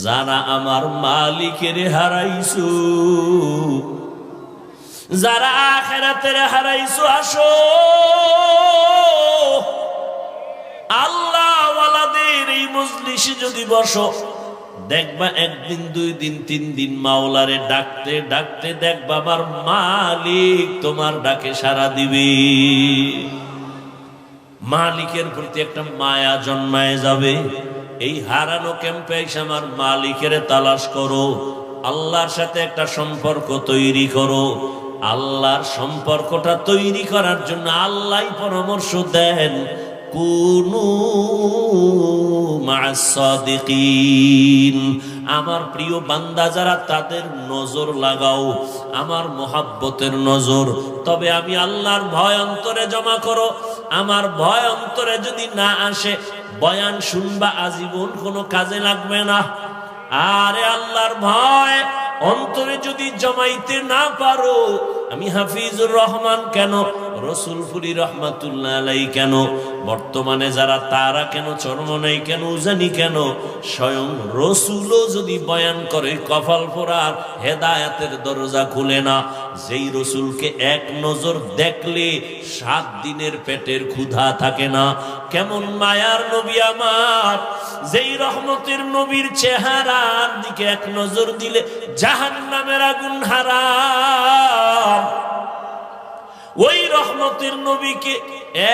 যারা আমার মালিকের হারাইছো, যারা আখিরাতের হারাইছো, আসো আল্লাহ ওয়ালাদের এই মজলিসে যদি বসো, দেখবা একদিন, 2 দিন, 3 দিন মাওলারে ডাকতে ডাকতে দেখবা আমার মালিক তোমার ডাকে সাড়া দিবে। মালিকের প্রতি একটা মায়া জন্মায় যাবে। এই হারানো ক্যাম্পে এসে আমার মালিকের তালাশ করো, আল্লাহর সাথে একটা সম্পর্ক তৈরি করো। আল্লাহর সম্পর্কটা তৈরি করার জন্য আল্লাহই পরামর্শ দেন, কুনু মা'আস সাদিকিন। আমার প্রিয় বান্দা যারা, তাদের নজর লাগাও, আমার মোহাব্বতের নজর। তবে আমি আল্লাহর ভয় অন্তরে জমা করো। আমার ভয় অন্তরে যদি না আসে, বয়ান শুনবা আজীবন কোনো কাজে লাগবে না। আরে আল্লাহর ভয় অন্তরে যদি জমাইতে না পারো, আমি হাফিজুর রহমান কেন, রসুলপুরি রহমাতুল্লাহ আলাইহি কেন, বর্তমানে যারা তারা কেন, চরমনাই কেন, উজানি কেন, স্বয়ং রসুলও যদি বয়ান করে, কপাল পোড়ার হেদায়েতের দরজা খুলে না। যেই রসুলকে এক নজর দেখলে 7 দিনের পেটের ক্ষুধা থাকে না। কেমন মায়ার নবী আমার, যেই রহমতের নবীর চেহারার দিকে এক নজর দিলে জাহান্নামের আগুন হারাম। ওই রহমতের নবীকে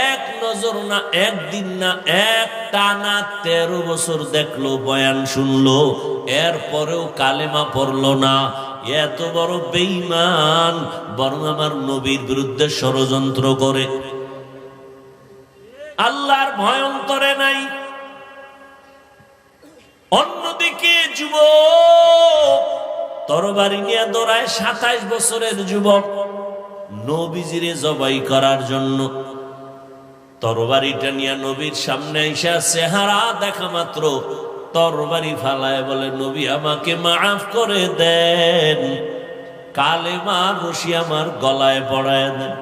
এক নজর না, একদিন না, এক টানা 13 বছর দেখলো, বয়ান শুনলো, এরপরেও কালেমা পড়লো না। এত বড় বেঈমান, বরং আমার নবীর বিরুদ্ধে ষড়যন্ত্র করে। আল্লাহর ভয় অন্তরে নাই। অন্যদিকে যুবক তরবারি নিয়ে দৌড়ায়, 27 বছরের যুবক, নবীজিরে জবাই করার জন্য। তরবারিটা নিয়ে নবীর সামনে আইসা চেহারা দেখা মাত্র তরবারি ফালায় বলে, নবী আমাকে মাফ করে দেন, কালেমার রশি আমার গলায় পড়ায় দেন।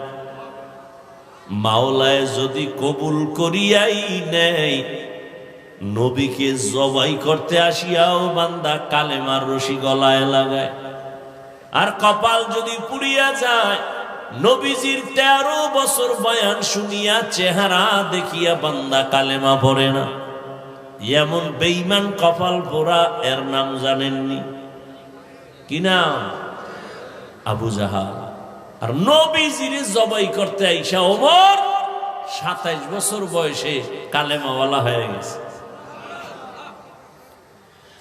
মাওলায় যদি কবুল করিয়াই নেই, নবীকে জবাই করতে আসিয়াও বান্দা কালেমার রশি গলায় লাগায়। আর কপাল যদি পুড়িয়া যায়, নবীজির 13 বছর বয়ান শুনিয়া চেহারা দেখিয়া বান্দা কালেমা পড়ে না। এমন বেঈমান কপাল পোড়া, এর নাম জানেননি? কি নাম? আবু জাহাল। আর নবীজিরে জবাই করতে আইসা ওমর 27 বছর বয়সে কালেমাওয়ালা হয়ে গেছে।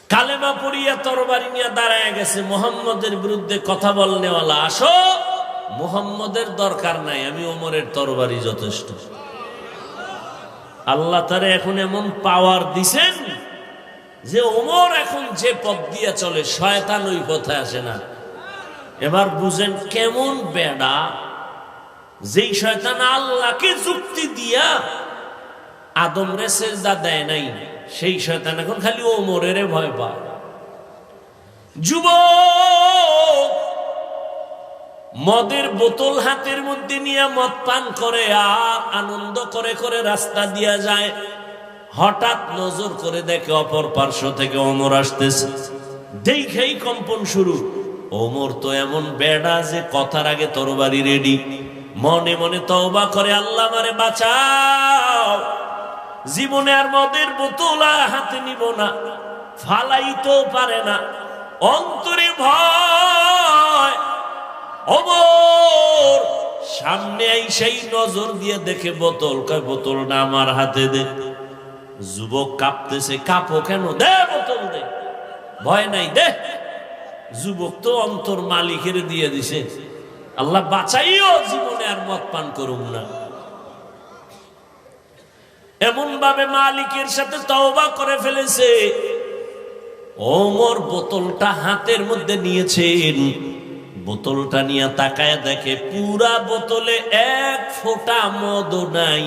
কালেমা পড়িয়া তরবারি নিয়ে দাঁড়ায় গেছে, মুহাম্মদের বিরুদ্ধে কথা বলনেওয়ালা। আসো, মুহাম্মদের দরকার নাই, আমি ওমরের তরবারি যথেষ্ট। আল্লাহ তারে এখন এমন পাওয়ার দিছেন যে ওমর এখন যে পথ দিয়ে চলে, শয়তান ওই পথে আসে না। এবার বুঝেন কেমন বেডা, যেই শয়তান আল্লাহকে যুক্তি দিয়া আদমরে সেজদা দেয় নাই, সেই শয়তান এখন খালি ওমরের ভয় পায়। যুবক মদের বোতল হাতের মধ্যে নিয়ে মদ পান করে আর আনন্দ করে করে রাস্তা দিয়া যায়। হঠাৎ নজর করে দেখে অপর পার্শ্ব থেকে ওমর আসতেছে। দেখেই কম্পন শুরু। ওমর তো এমন বেড়া যে কথার আগে তরবারি রেডি। মনে মনে তওবা করে, আল্লাহ আমারে বাঁচাও, জীবনে আর মদের বোতল হাতে নিব না, ফালাইতেও পারে না, অন্তরে ভয়। ওমর সামনে সেই নজর দিয়ে দেখে বোতল, কয় বোতলটা আমার হাতে দে। যুবক কাঁপতেছে, কাঁপো কেন, দে বোতল দে, ভয় নাই দে। যুবক তো অন্তর মালিকের দিয়ে দিছে, আল্লাহ বাঁচাইও, জীবনে আর মদ পান করুম না। এমন ভাবে মালিকের সাথে তওবা করে ফেলেছে। ওমর বোতলটা হাতের মধ্যে নিয়েছেন, বোতলটা নিয়ে তাকায় দেখে পুরা বোতলে 1 ফোঁটা মদ নাই,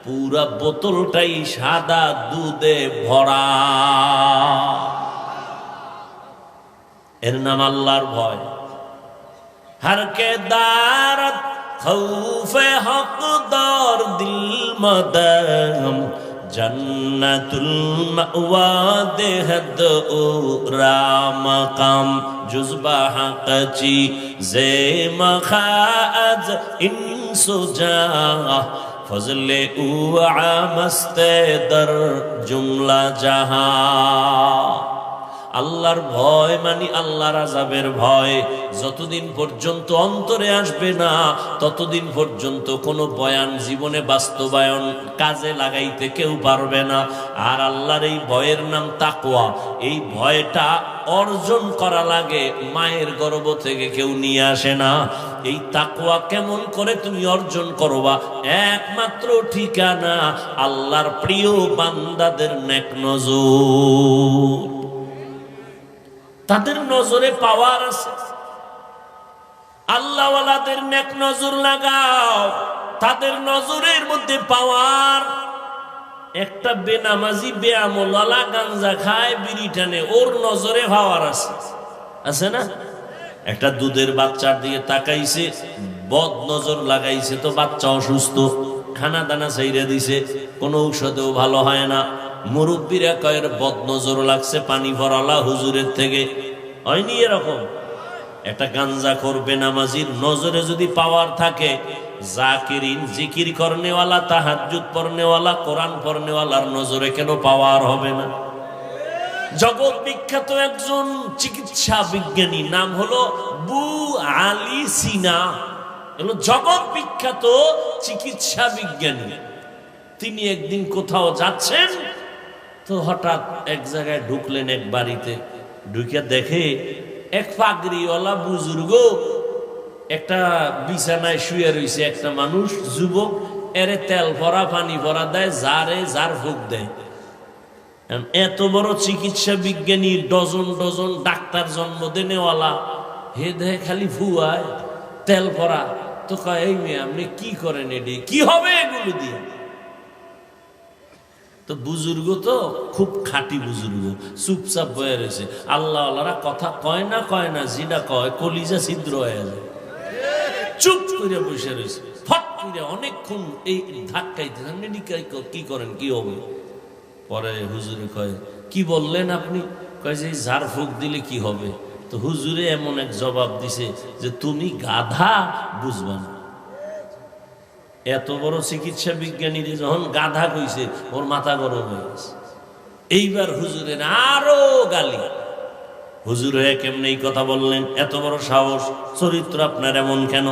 পুরা বোতলটাই সাদা দুধে ভরা। এর নাম আল্লাহর ভয়। হরকে দারত খৌফে হক দর দিল মদম জন্নতুল মাওয়া দেহদ ও রামকাম জুজবা হাকচি জে মখাজ ইনসুজা ফজলে উ আমস্তে দর জুমলা জাহা। আল্লাহর ভয় মানে আল্লাহর আযাবের ভয় যতদিন পর্যন্ত অন্তরে আসবে না ততদিন পর্যন্ত কোনো বয়ান জীবনে বাস্তবায়ন কাজে লাগাইতে কেউ পারবে না। আর আল্লাহর এই ভয়ের নাম তাকওয়া। এই ভয়টা অর্জন করা লাগে, মায়ের গর্ভ থেকে কেউ নিয়ে আসে না। এই তাকওয়া কেমন করে তুমি অর্জন করবা? একমাত্র ঠিকানা আল্লাহর প্রিয় বান্দাদের নেক নজর। তাদের নজরে পাওয়ার আছে। আল্লাহওয়ালাদের নেক নজর লাগাও, তাদের নজরের মধ্যে পাওয়ার। একটা বেনামাজি বেআমলওয়ালা গাঞ্জা খায় বিড়ি টানে, ওর নজরে পাওয়ার আছে, আছে না? একটা দুধের বাচ্চার দিকে তাকাইছে, বদ নজর লাগাইছে, তো বাচ্চা অসুস্থ, খানা দানা চাইরা দিছে, কোনো ঔষধেও ভালো হয় না। মুরব্বীরা কয়ের বদ নজর লাগছে পানি ভরালা হুজুরের থেকে, হয়নি এরকম? একটা গাঞ্জা করবে নামাজির নজরে যদি পাওয়ার থাকে, জাকিরিন জিকির করনেওয়ালা তাহাজ্জুদ পড়নেওয়ালা কোরআন পড়নেওয়ালার নজরে কেন পাওয়ার হবে না? জগৎ বিখ্যাত একজন চিকিৎসা বিজ্ঞানী, নাম হলো বু আলী সিনা, হলো জগৎ বিখ্যাত চিকিৎসা বিজ্ঞানী। তিনি একদিন কোথাও যাচ্ছেন, তো হঠাৎ এক জায়গায় ঢুকলেন, এক বাড়িতে ঢুকে দেখে এক পাগড়িওয়ালা বুজুর্গ একটা বিছানায় শুয়ে রয়েছে, একটা মানুষ যুবক, এরে তেল ভরা পানি ভরা দেয়, যারে যার ফুক দেয়। এত বড় চিকিৎসা বিজ্ঞানী, ডজন ডজন ডাক্তার জন্ম দেনেওয়ালা, হে দেয় খালি ফুয়ায় তেল ভরা। তো কয়, এই মেয়ে আপনি কি করেন, এটি কি হবে এগুলো দিয়ে? তো বুজুর্গ তো খুব খাঁটি বুজুর্গ, চুপচাপ বয়ে রয়েছে। আল্লাহওয়ালারা কথা কয় না, যেটা কয় কলিজা ছিদ্র হয়ে যায়, চুপ করে বসে রয়েছে। ফট করে অনেকক্ষণ এই ধাক্কাইতে, কি করেন, কি হবে? পরে হুজুরে কয়, কি বললেন আপনি? কয় যে ঝাড় ফুঁক দিলে কি হবে? তো হুজুরে এমন এক জবাব দিছে যে তুমি গাধা, বুঝবা না। এত বড় চিকিৎসা বিজ্ঞানী যখন গাধা কইছে, ওর মাথা গরম হয়ে গেছে। এইবার হুজুরের আরো গালি। হুজুর হয়ে কেমনে এই কথা বললেন? এত বড় সাহস, চরিত্র আপনার এমন কেন?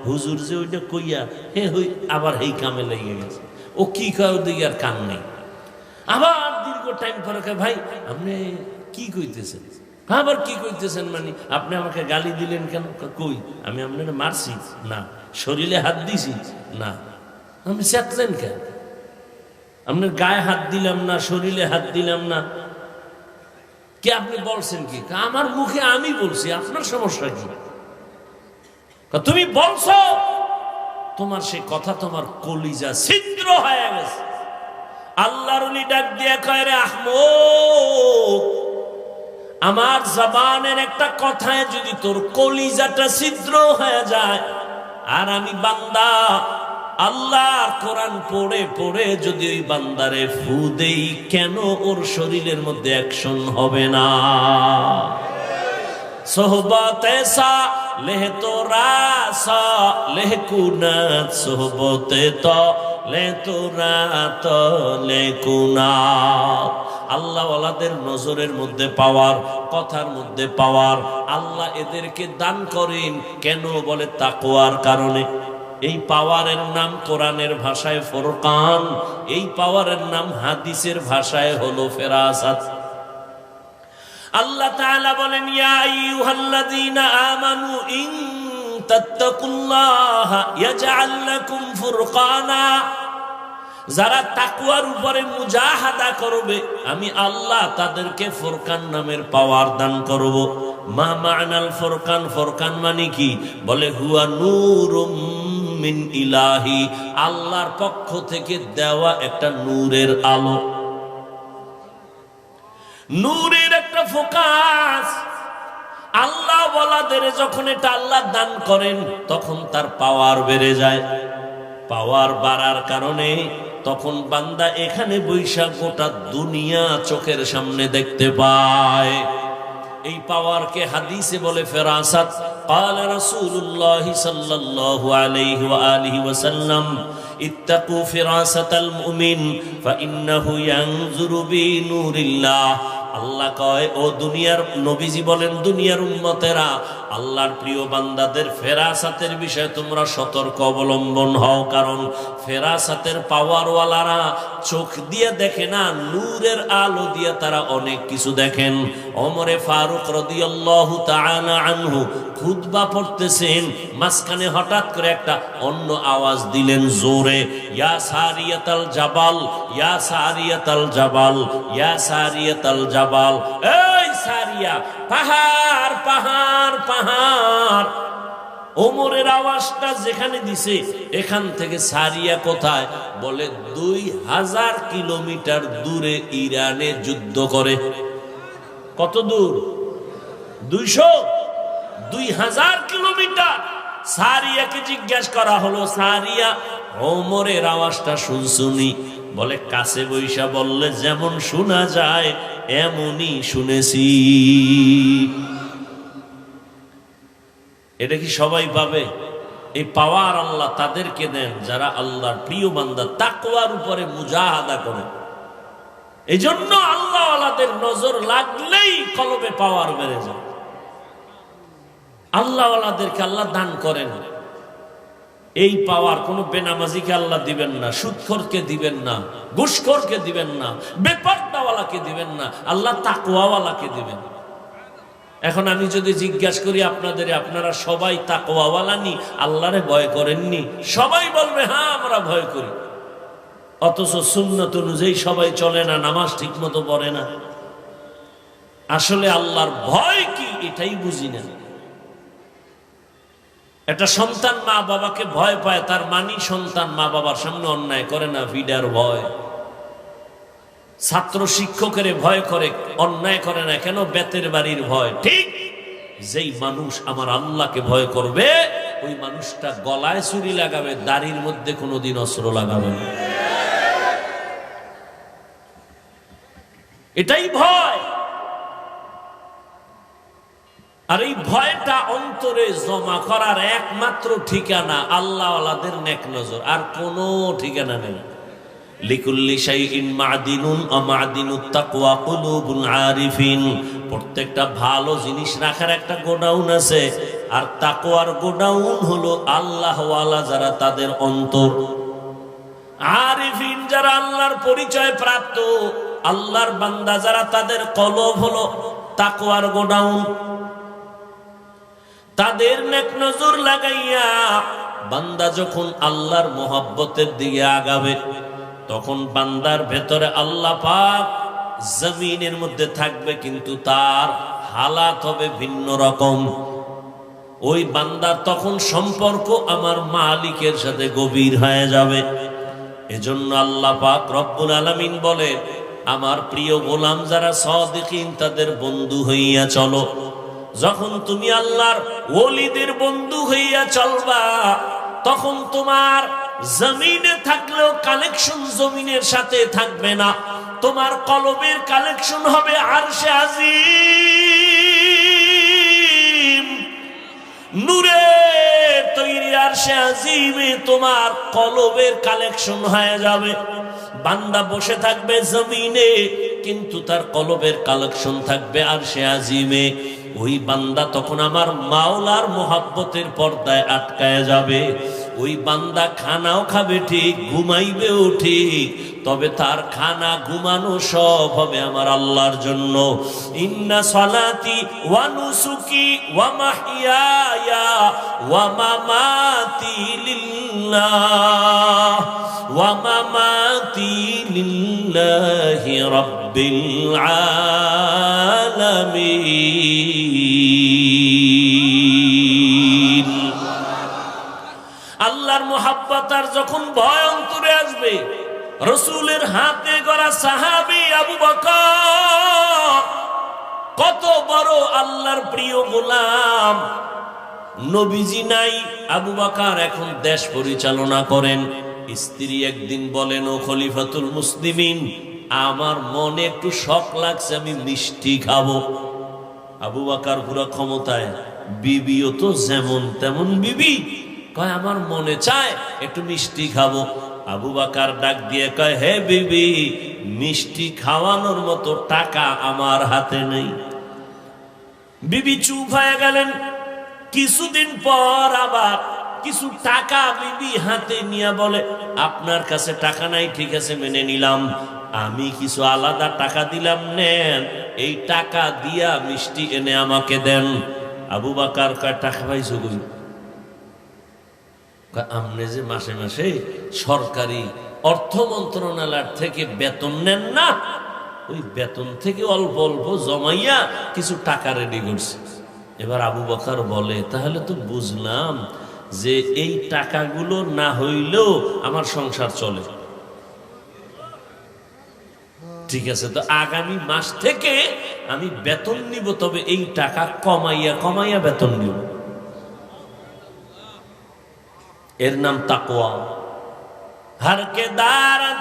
হুজুর যে ওইটা কইয়া হে হই আবার এই কামে লেগে গেছে। ও কি কয় ওদিকে আর কান নেই। আবার দীর্ঘ টাইম পরে ভাই আপনি কি কইতেছেন? আবার কি কইতেছেন মানে আপনি আমাকে গালি দিলেন কেন? কই আমি আপনার মারছি না, শরীরে হাত দিছি না, আপনি চেতলেন কেন? আপনার গায়ে হাত দিলাম না, শরীরে হাত দিলাম না, কে আপনি বলছেন কি? আমার মুখে আমি বলছি, আপনার সমস্যা কি? তুমি বলছো, তোমার সে কথা তোমার কলিজা ছিদ্র হয়ে গেছে। আল্লাহর ওলি ডাক দিয়ে কয়, রে আহমদ, আমার জবানের একটা কথায় যদি তোর কলিজাটা ছিদ্র হয়ে যায়, আর আমি বান্দা আল্লাহর কোরআন পড়ে পড়ে যদি ওই বান্দারে ফু দেই, কেন ওর শরীরের মধ্যে অ্যাকশন হবে না? সোহবতে সা লেহ তো রাসা লেহ কুনাত, সোহবতে তো লে তো রাত লে কুনাত। আল্লাহওয়ালাদের নজরের মধ্যে পাওয়ার, কথার মধ্যে পাওয়ার, আল্লাহ এদেরকে দান করেন কেন? বলে তাকওয়ার কারণে। এই পাওয়ারের নাম কোরআনের ভাষায় ফুরকান, এই পাওয়ারের নাম হাদিসের ভাষায় হলো ফেরাসাত। আল্লাহ তাআলা বলেন, ইয়া আইয়ুহাল্লাযীনা আমানু ইন তাত্তাকুল্লাহা ইয়াজআল লাকুম ফুরকানা। যারা তাকওয়ার উপরে মুজাহাদা করবে, আমি আল্লাহ তাদেরকে ফুরকান নামের পাওয়ার দান করব। মা মা'নাল ফুরকান? ফুরকান মানে কি? বলে হুয়া নূরুম মিন ইলাহি, আল্লাহর পক্ষ থেকে দেওয়া একটা নূরের আলো, নূরের একটা ফোকাস। আল্লাহ ওয়ালাদের যখন এটা আল্লাহ দান করেন, তখন তার পাওয়ার বেড়ে যায়। পাওয়ার বাড়ার কারণে তখন বান্দা এখানে বৈশা গোটা দুনিয়া চোখের সামনে দেখতে পায়। এই পাওয়ারকে হাদিসে বলে ফেরাসাত। قال رسول الله صلى الله عليه وآله وسلم اتقوا فراسة المؤمن فإنه ينظر بنور الله। আল্লাহ কয়, ও দুনিয়ার নবীজি বলেন, দুনিয়ার উম্মতেরা, আল্লাহর প্রিয় বান্দাদের ফেরাসাতের বিষয়ে তোমরা সতর্ক অবলম্বন হও। কারণ ফেরাসাতের পাওয়ারওয়ালারা চোখ দিয়ে দেখে না, নূরের আলো দিয়ে তারা অনেক কিছু দেখেন। ওমরে ফারুক রাদিয়াল্লাহু তাআলা আনহু খুতবা পড়তেছেন, মাঝখানে হঠাৎ করে একটা অন্য আওয়াজ দিলেন জোরে, ইয়া সারিয়াতাল জাবাল, ইয়া সারিয়াতাল জাবাল, ইয়া সারিয়াতাল জাবাল। এই সারিয়া, পাহাড় পাহাড় পাহাড়। ওমরের আওয়াজটা যেখানে দিছে, এখান থেকে সারিয়া কোথায়? বলে 2000 কিলোমিটার দূরে ইরানে যুদ্ধ করে। কত দূর? 2000 কিলোমিটার। সারিয়াকে জিজ্ঞাসা করা হলো, সারিয়া ওমরের আওয়াজটা শুনছুনি? বলে কাছে বৈশা বললে যেমন শোনা যায় এমনই শুনেছি। এটা কি সবাই পাবে? এই পাওয়ার আল্লাহ তাদেরকে দেন যারা আল্লাহর প্রিয় বান্দা, তাকওয়ার উপরে মুজাহাদা করে। এই জন্য আল্লাহ ওয়ালাদের নজর লাগলেই কলবে পাওয়ার বেড়ে যায়। আল্লাহ ওয়ালাদেরকে আল্লাহ দান করেন। এই পাওয়ার কোন বেনামাজিকে আল্লাহ দিবেন না, সুদখোরকে দিবেন না, ঘুষখোরকে দিবেন না, বেপরদাওয়ালাকে দিবেন না, আল্লাহ তাকওয়াওয়ালাকে দিবেন। এখন আমি যদি জিজ্ঞাসা করি আপনাদের, আপনারা সবাই তাকওয়াওয়ালা নি, আল্লাহরে ভয় করেননি? সবাই বলবে হ্যাঁ আমরা ভয় করি। অথচ সুন্নত অনুযায়ী সবাই চলে না, নামাজ ঠিক মতো পড়ে না। আসলে আল্লাহর ভয় কি এটাই বুঝি না। একটা সন্তান মা বাবাকে ভয় পায়, তার মানি সন্তান মা বাবার সামনে অন্যায় করে না, ভিডার ভয়। ছাত্র শিক্ষকের ভয় করে, অন্যায় করে না কেন? বেতের বাড়ির ভয়। ঠিক যেই মানুষ আমার আল্লাহকে ভয় করবে, ওই মানুষটা গলায় ছুরি লাগাবে, দাড়ির মধ্যে কোনোদিন অস্ত্র লাগাবে না। এটাই ভয়। আর এই ভয়টা অন্তরে জমা করার একমাত্র ঠিকানা আল্লাহ ওয়ালাদের নেক নজর, আর কোনো ঠিকানা নেই। লিকুল্লি শাইইন মাদিনুন ওয়া মাদিনুত তাকওয়া কুলুবুল আরিফিন। প্রত্যেকটা ভালো জিনিস রাখার একটা গোডাউন আছে, আর তাকওয়ার গোডাউন হলো আল্লাহ ওয়ালা যারা, তাদের অন্তর। আরিফিন যারা আল্লাহর পরিচয় প্রাপ্ত, আল্লাহর বান্দা যারা, তাদের কলব হলো তাকওয়ার গোডাউন। তাদের নেক নজর লাগাইয়া বান্দা যখন আল্লাহর মোহাব্বতের দিকে আগাবে, তখন বান্দার ভেতরে আল্লাহ পাক জমিনের মধ্যে থাকবে, কিন্তু তার হালাত হবে ভিন্ন রকম। ওই বান্দার তখন সম্পর্ক আমার মালিকের সাথে গভীর হয়ে যাবে। এজন্য আল্লাহ পাক রব্বুল আলামিন বলে, আমার প্রিয় গোলাম যারা সাদিকিন, তাদের বন্ধু হইয়া চলো। যখন তুমি আল্লাহর ওলিদের বন্ধু হইয়া চলবা, তখন তোমার জমিনে থাকলেও কালেকশন জমিনের সাথে থাকবে না, তোমার কলবের কালেকশন হবে আরশে আজিম। নূরে তৈরি আরশে আজিমে তোমার কলবের কালেকশন হয়ে যাবে। বান্দা বসে থাকবে জমিনে, কিন্তু তার কলবের কালেকশন থাকবে আরশে আজিমে। ওই বান্দা তখন আমার মাওলার মোহাব্বতের পর্দায় আটকায় যাবে। ওই বান্দা খানাও খাবে ঠিক, ঘুমাইবেও ঠিক, তবে তার খানা ঘুমানো সব হবে আমার আল্লাহর জন্য। ইন্না সালাতি ওয়া নুসুকি ওয়া মাহইয়ায়া ওয়া মামাতি লিল্লাহ ওয়া মামাতি লিল্লাহি রাব্বিল আলামিন। আল্লাহর মোহাব্বত আর যখন ভয় অন্তরে আসবে, রাসূলের হাতে গড়া সাহাবী আবু বকর কত বড় আল্লাহর প্রিয় গোলাম। নবীজি নাই, আবু বকর এখন দেশ পরিচালনা করেন। স্ত্রী একদিন বলেন, ও খলিফাতুল মুসলিমিন, আমার মনে একটু শখ লাগছে, আমি মিষ্টি খাবো। আবু বকর পুরো ক্ষমতায়, বিবিও তো যেমন তেমন বিবি, কয় আমার মনে চায় একটু মিষ্টি খাবো। আবু বকর ডাক দিয়ে কয়, হে বিবি, মিষ্টি খাওয়ানোর মতো টাকা আমার হাতে নেই। বিবি চুপ হয়ে গেলেন। কিছুদিন পর আবার কিছু টাকা বিবি হাতে নিয়ে বলে, আপনার কাছে টাকা নাই, ঠিক আছে মেনে নিলাম, আমি কিছু আলাদা টাকা দিলাম, নেন, এই টাকা দিয়া মিষ্টি এনে আমাকে দেন। আবু বকর কয়, টাকা পাইছো কই? আপনি যে মাসে মাসে সরকারি অর্থ মন্ত্রণালয় থেকে বেতন নেন না, ওই বেতন থেকে অল্প অল্প জমাইয়া কিছু টাকা রেডি করছে। এবার আবু বকর বলে, তাহলে তো বুঝলাম যে এই টাকাগুলো না হইলেও আমার সংসার চলে। ঠিক আছে, তো আগামী মাস থেকে আমি বেতন নিব, তবে এই টাকা কমাইয়া কমাইয়া বেতন নিব। এর নাম তাকওয়া। হারকে দারাত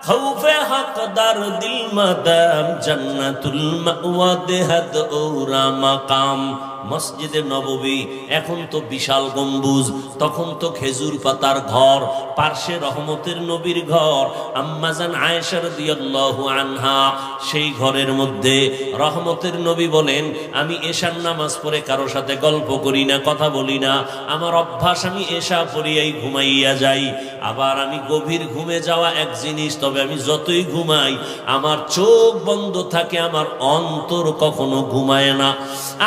খৌফে হকদার দিল মাদাম জান্নাতুল মাওয়া দেহাদ ওরা মাকাম। মসজিদে নববী এখন তো বিশাল গম্বুজ, তখন তো খেজুর পাতার ঘর, পার্শ্বে রহমতের নবীর ঘর, আম্মাজান আয়েশা রাদিয়াল্লাহু আনহা, সেই ঘরের মধ্যে রহমতের নবী বলেন, আমি এশার নামাজ পড়ে কারো সাথে গল্প করি না, কথা বলি না, আমার অভ্যাস, আমি এশা পড়িয়াই ঘুমাইয়া যাই। আবার আমি গভীর ঘুমে যাওয়া এক জিনিস, তবে আমি যতই ঘুমাই আমার চোখ বন্ধ থাকে, আমার অন্তর কখনো ঘুমায় না।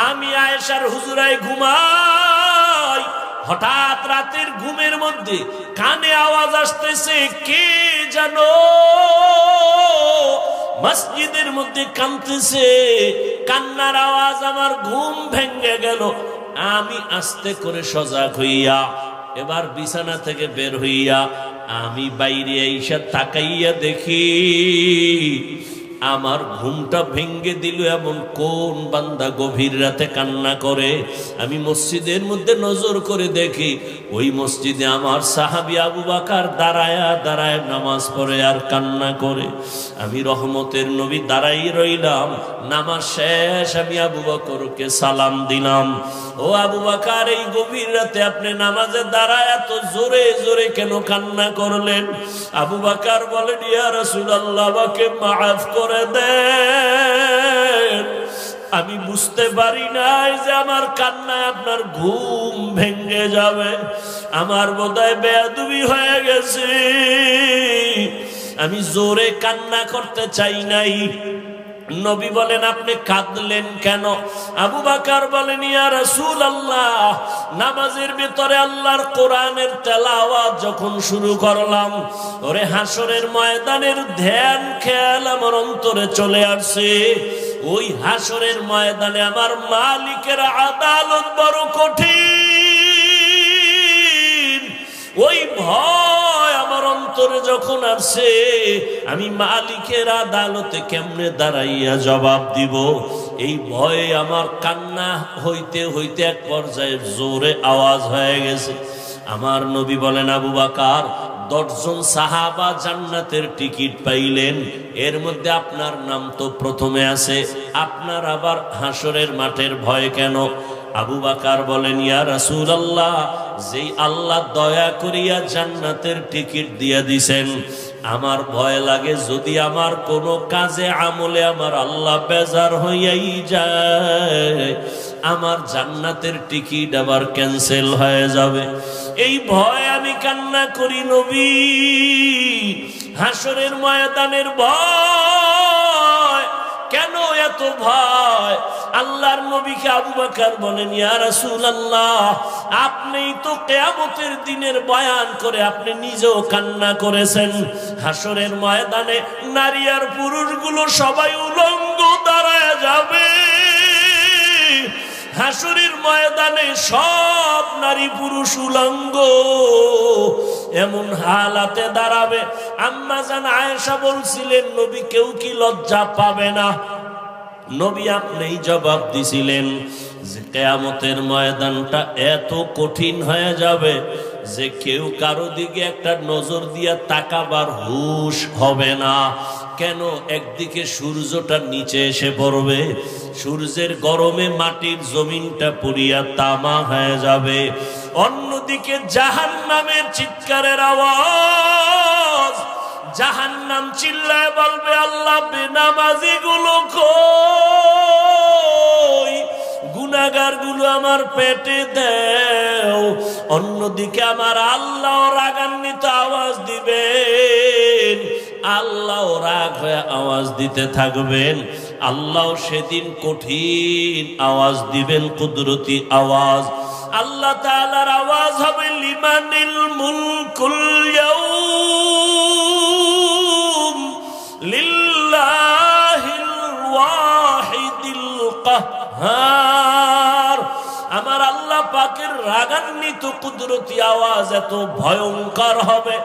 আমি আয়েশার হুজুরায় ঘুমাই, হঠাৎ রাতের ঘুমের মধ্যে কানে আওয়াজ আসতেছে, কে জানো মসজিদের মধ্যে কাঁদতেছে, কান্নার আওয়াজ, আমার ঘুম ভেঙে গেল। আমি আস্তে করে সজাগ হইয়া এবার বিছানা থেকে বের হইয়া আমি বাইরে আইসা তাকাইয়া দেখি আমার ঘুমটা ভেঙ্গে দিল এমন কোন বান্দা গভীর রাতে কান্না করে। আমি মসজিদের মধ্যে নজর করে দেখি, ওই মসজিদে আমার সাহাবী আবু বকর দাঁড়ায়া দাঁড়ায় নামাজ পড়ে আর কান্না করে। আমি রহমতের নবী দাঁড়াই রইলাম। নামাজ শেষ, আমি আবু বকরকে সালাম দিলাম, ও আবু বকর, এই গভীর রাতে আপনি নামাজে দাঁড়ায় এত জোরে জোরে কেন কান্না করলেন? আবু বকর বলেন, ইয়া রাসূলুল্লাহ, আমাকে মাফ করে দেন, আমি বুঝতে পারি নাই যে আমার কান্নায় আপনার ঘুম ভেঙে যাবে, আমার বোধহয় বেয়াদবি হয়ে গেছে, আমি জোরে কান্না করতে চাই নাই। নবী বলেন, আপনি কাঁদলেন কেন? আবু বকর বলেন, ইয়া রাসূলুল্লাহ, নামাজের ভিতরে আল্লাহর কোরআনের তেলাওয়াত যখন শুরু করলাম, ওরে হাসরের ময়দানের ধ্যান খেয়াল আমার অন্তরে চলে আসছে। ওই হাসরের ময়দানে আমার মালিকের আদালত বড় কঠিন, ওই ভয় আমার অন্তরে যখন আসছে, আমি মালিকের আদালতে কেমনে দাঁড়াইয়া জবাব দিব, এই ভয়ে আমার কান্না হইতে হইতে এক পর্যায়ে জোরে আওয়াজ হয়ে গেছে। আমার নবী বলেন, আবু বকর, 10 জন সাহাবা জান্নাতের টিকিট পাইলেন, এর মধ্যে আপনার নাম তো প্রথমে আছে, আপনার আবার হাসরের মাঠের ভয় কেন? আবু বকর বলেন, ইয়া রাসূলুল্লাহ, যেই আল্লাহ দয়া করিয়া জান্নাতের টিকিট দিয়া দিছেন, আমার ভয় লাগে যদি আমার কোনো কাজে আমলে আমার আল্লাহ বেজার হইয়াই যায়, আমার জান্নাতের টিকিট আবার ক্যান্সেল হয়ে যাবে, এই ভয় আমি কান্না করি। নবী, হাসরের ময়দানের ভয় কেন, এত ভয়? আল্লাহর নবীকে আবু বকর বলেন, ইয়া রাসূলুল্লাহ, আপনিই তো কিয়ামতের দিনের বয়ান করে আপনি নিজেও কান্না করেছেন। হাসরের ময়দানে নারী আর পুরুষগুলো সবাই উলঙ্গ দাঁড়ায় যাবে। হাসরের ময়দানে সব নারী পুরুষ উলঙ্গ এমন হালাতে দাঁড়াবে। আম্মা জান আয়েশা বলছিলেন, নবী, কেউ কি লজ্জা পাবে না? নবী আপনিই জবাব দিছিলেন যে কিয়ামতের ময়দানটা এত কঠিন হয়ে যাবে যে কেউ কারো দিকে একটা নজর দিয়া তাকাবার হুঁশ হবে না। কেন? একদিকে সূর্যটা নিচে এসে পড়বে, সূর্যের গরমে মাটির জমিনটা পুড়িয়া তামা হয়ে যাবে। অন্যদিকে জাহান্নামের চিৎকারের আওয়াজ, জাহান্নাম চিল্লায় বলবে, আল্লাহ বেনামাজি গুলো কই, গুনাহগার গুলো আমার পেটে দাও। অন্যদিকে আমার আল্লাহ রাগান্বিত আওয়াজ দিবেন, আল্লাহ রাগ হয়ে আওয়াজ দিতে থাকবেন। আল্লাহ সেদিন কঠিন আওয়াজ দিবেন, কুদরতি আওয়াজ। আল্লাহ তাআলার আওয়াজ হবে, লিমানিল মুলকুল ইয়াউম লিল্লাহিল ওয়াহিদিল কাহ্হার। আমার আল্লাহ পাকের রাগান্বিত কুদরতি আওয়াজ এত ভয়ঙ্কর হবে,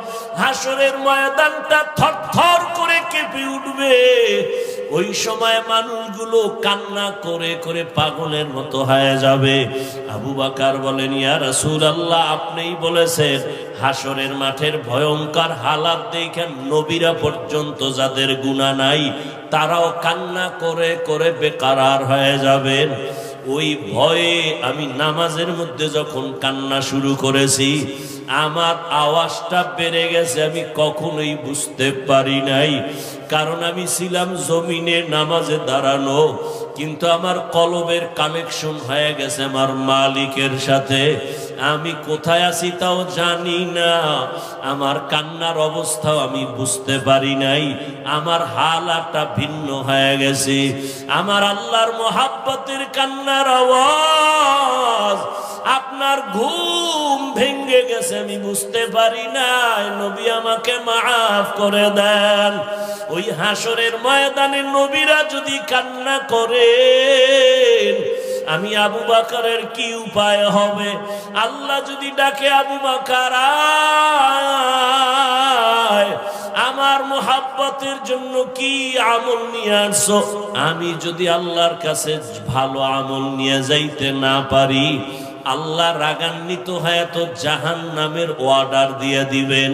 হাসরের ময়দানটা থরথর করে কেঁপে উঠবে। ওই সময় মানুষগুলো কান্না করে করে পাগলের মতো হয়ে যাবে। আবু বকর বলেন, ইয়া রাসূলুল্লাহ, আপনিই বলেছেন হাসরের মাঠের ভয়ঙ্কর হালাত দেখে নবীরা পর্যন্ত যাদের গুনাহ নাই তারাও কান্না করে করে বেকারার হয়ে যাবেন। ওই ভয়ে আমি নামাজের মধ্যে যখন কান্না শুরু করেছি, আমার আওয়াজটা বেড়ে গেছে, আমি কখনোই বুঝতে পারি নাই। কারণ আমি ছিলাম জমিনে নামাজে দাঁড়ানো, কিন্তু আমার কলবের কানেকশন হয়ে গেছে আমার মালিকের সাথে। আমি কোথায় আছি তাও জানি না, আমার কান্নার অবস্থাও আমি বুঝতে পারি নাই, আমার হালাতটা ভিন্ন হয়ে গেছে। আমার আল্লাহর মোহাব্বতের কান্নার আওয়াজ, আপনার ঘুম ভেঙে গেছে, আমি বুঝতে পারি নাই। নবী আমাকে মাফ করে দেন। ওই হাসরের ময়দানে নবীরা যদি কান্না করেন, আমি আবু বকরের কি উপায় হবে? আল্লাহ যদি ডাকে, আবু বকর আয়, আমার মোহাব্বতের জন্য কি আমল নিয়ে আসছো? আমি যদি আল্লাহর কাছে ভালো আমল নিয়ে যাইতে না পারি, আল্লাহ রাগান্বিত হয়ে তো জাহান্নামের অর্ডার দিয়ে দিবেন,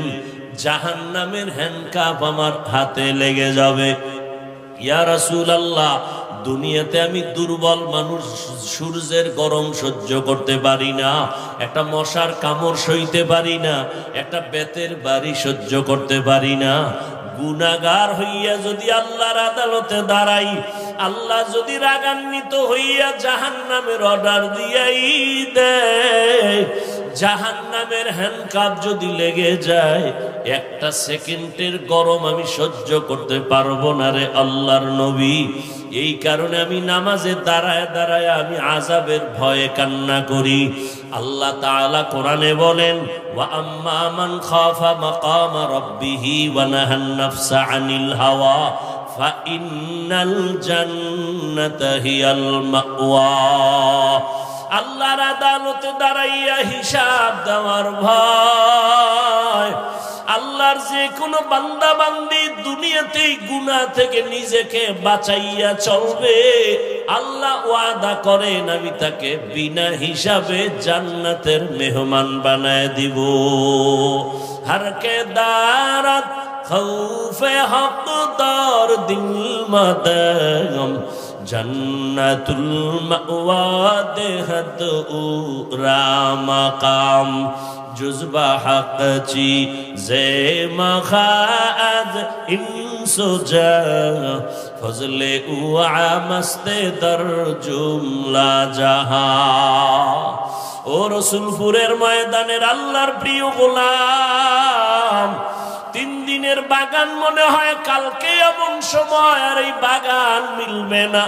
জাহান্নামের হ্যান্ডকাপ আমার হাতে লেগে যাবে। ইয়া রাসূলুল্লাহ, দুনিয়াতে আমি দুর্বল মানুষ, সূর্যের গরম সহ্য করতে পারি না, একটা মশার কামড় সইতে পারি না, একটা বেতের বাড়ি সহ্য করতে পারি না। গুনাহগার হইয়া যদি আল্লাহর আদালতে দাঁড়াই, আল্লাহ যদি রাগান্বিত হইয়া জাহান্নামের অর্ডার দিয়াই দেয়, জাহান্নামের হ্যান্ডকাপ যদি লেগে যায়, একটা সেকেন্ডের গরম আমি সহ্য করতে পারবো না রে আল্লাহর নবী। এই কারণে আমি নামাজে দাঁড়ায় দাঁড়ায় আমি আযাবের ভয়ে কান্না করি। আল্লাহ তাআলা কোরআনে বলেন, ওয়া আম্মা মান খাফা মাকামা রাব্বিহি ওয়া নাহান নাফসা আনিল হাওয়া ফাইন্নাল জান্নাতা হিয়াল মাওয়া। আল্লাহর আদালতে দাঁড়াইয়া হিসাব দেওয়ার ভয়। আল্লাহর যে কোনো বান্দা বান্দি দুনিয়াতেই গুনাহ থেকে নিজেকে বাঁচাইয়া চলবে, আল্লাহ ওয়াদা করেন আমি তাকে বিনা হিসাবে জান্নাতের মেহমান বানায় দিব। হরকে দারাত খৌফে হক দর দিল মাদাম জন্নাতুল মাওয়া দেহত উরা মাকাম জুজবা হক চি জে মখাদ ইনসুজা ফজলে উআ মস্তে দর জুমলা জাহা। ও রসুলপুরের ময়দানের আল্লাহর প্রিয় গোলাম, 3 দিনের বাগান মনে হয় কালকে এমন সময় আর এই বাগান মিলবে না।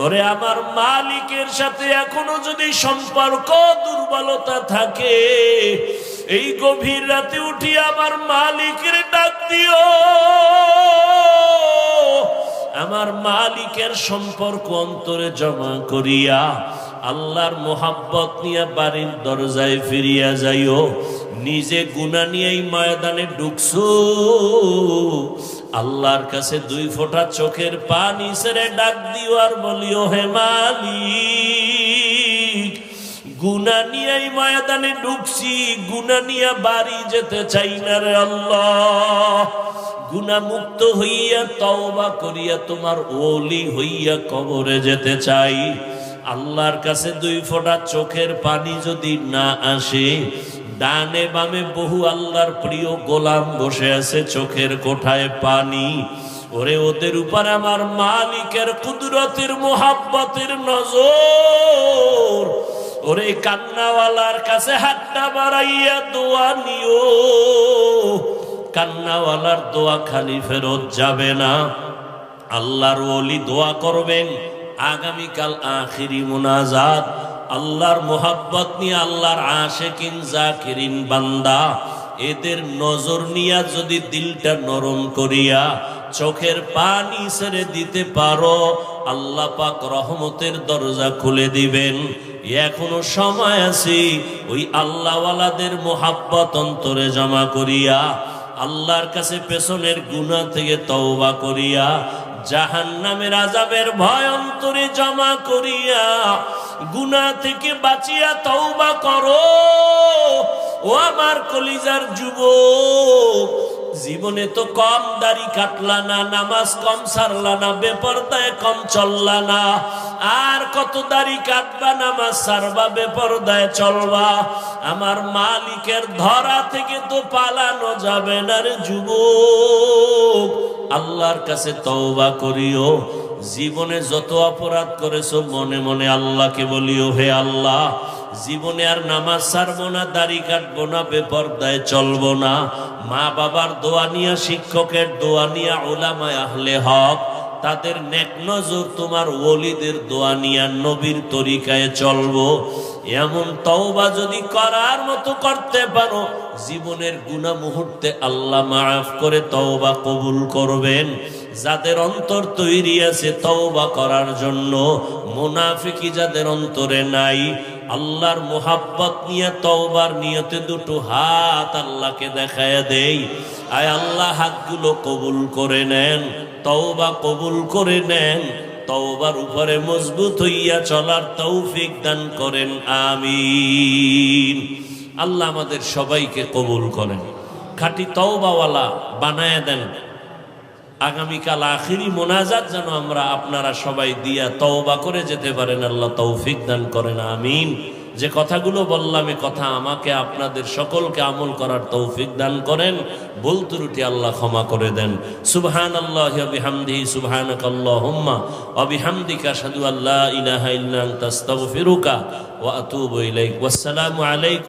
ওরে আমার মালিকের সাথে এখনো যদি সম্পর্ক দুর্বলতা থাকে, এই গভীর রাতে উঠি আমার মালিকের ডাক দিও। আমার মালিকের সম্পর্ক অন্তরে জমা করিয়া আল্লাহর মোহাব্বত নিয়ে বাড়ির দরজায় ফিরিয়া যাইও। নিজে গুনাহ নিয়ে এই ময়দানে ঢুকছো, আল্লাহর কাছে 2 ফোঁটা চোখের পানি ছেড়ে ডাক দিও আর বলিও, হে মালিক, গুনাহ নিয়েই ময়দানে ঢুকছি, গুনাহ নিয়ে বাড়ি যেতে চাই না রে আল্লাহ। গুনাহ মুক্ত হইয়া তওবা করিয়া তোমার ওলি হইয়া কবরে যেতে চাই। আল্লাহর কাছে 2 ফোঁটা চোখের পানি যদি না আসে, ডানে বামে বহু আল্লাহর প্রিয় গোলাম বসে আছে, চোখের কোঠায় পানি। ওরে ওদের উপর আমার মালিকের কুদরতের মোহাব্বতের নজর। ওরে কান্নাওয়ালার কাছে হাতটা বাড়াইয়া দোয়া নিও, কান্নাওয়ালার দোয়া খালি ফেরত যাবে না। আল্লাহর ওলি দোয়া করবেন, আগামীকাল আখিরি মুনাজাত। আল্লাহর মোহাব্বত নিয়ে আল্লাহর আশিকিন জাকিরিন বান্দা, এদের নজর নিয়া যদি দিলটা নরম করিয়া চোখের পানি ছেড়ে দিতে পারো, আল্লাহ পাক রহমতের দরজা খুলে দিবেন। এখনো সময় আছে, ওই আল্লাহওয়ালাদের মোহাব্বত অন্তরে জমা করিয়া আল্লাহর কাছে পেছনের গুনাহ থেকে তওবা করিয়া জাহান্নামের আযাবের ভয় অন্তরে জমা করিয়া গুনাহ থেকে বাঁচিয়া তওবা করো। ও আমার কলিজার যুবক, জীবনে তো কম দাড়ি কাটলা না, নামাজ কম সারলা না, বেপরদায় কম চললা না, আর কত দাড়ি কাটবা, নামাজ সারবা, বেপরদায় চলবা। আমার মালিকের ধরা থেকে তো পালানো যাবে না রে যুবক। আল্লাহর কাছে তওবা করিও। জীবনে যত অপরাধ করেছো মনে মনে আল্লাহকে বলিও, হে আল্লাহ, জীবনে আর নামাজ ছাড়বো না, দাড়ি কাটবো না, বেপরদায় চলবো না। মা বাবার দোয়া নিয়া, শিক্ষকের দোয়া নিয়া, উলামায়ে আহলে হক তাদের নেক নজর, তোমার ওলিদের দোয়া নিয়া নবীর তরিকায় চলবো। এমন তওবা যদি করার মতো করতে পারো, জীবনের গুনাহ মুহূর্তে আল্লাহ মাফ করে তওবা কবুল করবেন। যাদের অন্তর তৈরি আছে তওবা করার জন্য, মুনাফিকি যাদের অন্তরে নাই, আল্লাহর মোহাব্বত নিয়ে তওবার নিয়তে 2 হাত আল্লাহকে দেখায় দেই। আয় আল্লাহ, হাতগুলো কবুল করে নেন, তওবা কবুল করে নেন, তওবার উপরে মজবুত হইয়া চলার তৌফিক দান করেন, আমিন। আল্লাহ আমাদের সবাইকে কবুল করেন, খাঁটি তওবাওয়ালা বানায় দেন। আগামীকাল আখিরি মোনাজাত যেন আমরা আপনারা সবাই দিয়া তওবা করে যেতে পারেন, আল্লাহ তৌফিক দান করেন, আমিন। যে কথাগুলো বললাম, এ কথা আমাকে আপনাদের সকলকে আমল করার তৌফিক দান করেন। ভুল ত্রুটি আল্লাহ ক্ষমা করে দেন। সুবহানাল্লাহি ওয়া বিহামদিহি, সুবহানাকাল্লাহুম্মা ওয়া বিহামদিকা, আশহাদু আল্লা ইলাহা ইল্লা আনতা, আস্তাগফিরুকা ওয়া আতুবু ইলাইক। ওয়াসসালামু আলাইকুম।